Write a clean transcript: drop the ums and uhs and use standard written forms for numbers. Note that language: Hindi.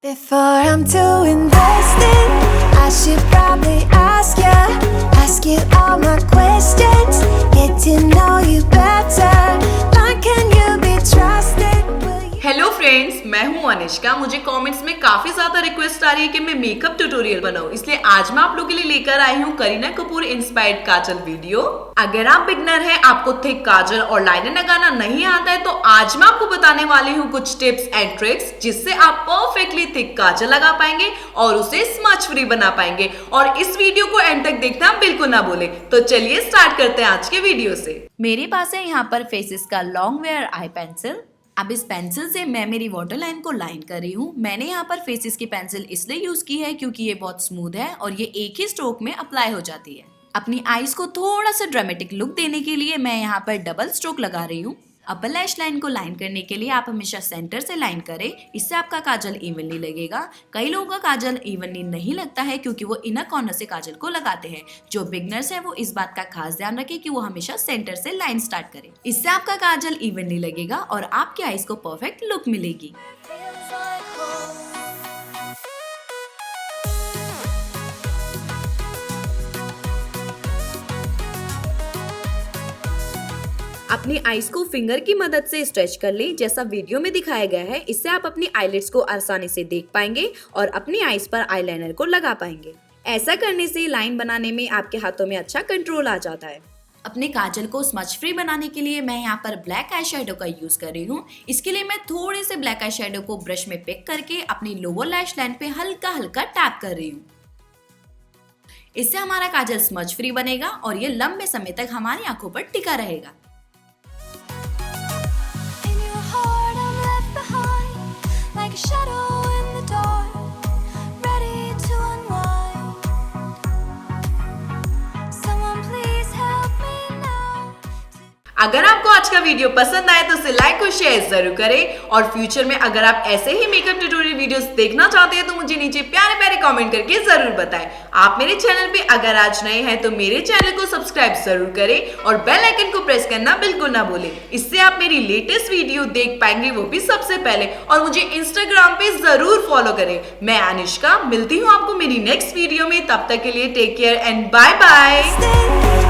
Before I'm too invested, I should probably ask you all my questions, get to know you better. Like, can you be trusted? Hello friends, मैं हूं अनिष्का। मुझे कमेंट्स में काफी ज्यादा रिक्वेस्ट आ रही है कि मैं मेकअप ट्यूटोरियल बनाऊं, इसलिए आज मैं आप लोगों के लिए लेकर आई हूं करीना कपूर इंस्पायर्ड काजल वीडियो। अगर आप बिगनर हैं, आपको थिक काजल और लाइनर लगाना नहीं आता है, तो आज मैं आपको बताने वाली हूँ कुछ टिप्स एंड ट्रिक्स जिससे आप परफेक्टली थिक काजल लगा पाएंगे और उसे स्मच फ्री बना पाएंगे। और इस वीडियो को एंड तक देखना बिल्कुल ना भूलें। तो चलिए स्टार्ट करते हैं आज के वीडियो से। मेरे पास है यहाँ पर फेसेस का लॉन्ग वेयर आई पेंसिल। अब इस पेंसिल से मैं मेरी वाटर लाइन को लाइन कर रही हूँ। मैंने यहाँ पर फेसेस की पेंसिल इसलिए यूज की है क्योंकि ये बहुत स्मूथ है और ये एक ही स्ट्रोक में अप्लाई हो जाती है। अपनी आईज को थोड़ा सा ड्रामेटिक लुक देने के लिए मैं यहाँ पर डबल स्ट्रोक लगा रही हूँ। अपर लैश लाइन को लाइन करने के लिए आप हमेशा सेंटर से लाइन करें, इससे आपका काजल इवनली लगेगा। कई लोगों का काजल इवनली नहीं लगता है क्योंकि वो इनर कॉर्नर से काजल को लगाते हैं। जो बिगनर्स हैं वो इस बात का खास ध्यान रखें कि वो हमेशा सेंटर से लाइन स्टार्ट करें, इससे आपका काजल इवनली लगेगा और आपकी आईज को परफेक्ट लुक मिलेगी। अपनी आईज को फिंगर की मदद से स्ट्रेच कर लें, जैसा वीडियो में दिखाया गया है। इससे आप अपनी आईलिड्स को आसानी से देख पाएंगे और अपनी आईज पर आईलाइनर को लगा पाएंगे। ऐसा करने से लाइन बनाने में आपके हाथों में अच्छा कंट्रोल आ जाता है। अपने काजल को स्मच फ्री बनाने के लिए मैं यहाँ पर ब्लैक आई शेडो का यूज कर रही हूँ। इसके लिए मैं थोड़े से ब्लैक आई शेडो को ब्रश में पिक करके अपनी लोअर लैश लाइन पे हल्का हल्का टैप कर रही हूँ। इससे हमारा काजल स्मच फ्री बनेगा और ये लंबे समय तक हमारी आंखों पर टिका रहेगा। अगर आपको आज का वीडियो पसंद आए तो उसे लाइक और शेयर जरूर करें। और फ्यूचर में अगर आप ऐसे ही मेकअप ट्यूटोरियल वीडियोस देखना चाहते हैं तो मुझे नीचे प्यारे प्यारे कमेंट करके जरूर बताएं। आप मेरे चैनल पे अगर आज नए हैं तो मेरे चैनल को सब्सक्राइब जरूर करें और बेल आइकन को प्रेस करना बिल्कुल ना भूलें। इससे आप मेरी लेटेस्ट वीडियो देख पाएंगे, वो भी सबसे पहले। और मुझे इंस्टाग्राम पे जरूर फॉलो करें। मैं अनिष्का, मिलती हूँ आपको मेरी नेक्स्ट वीडियो में। तब तक के लिए take care and bye bye.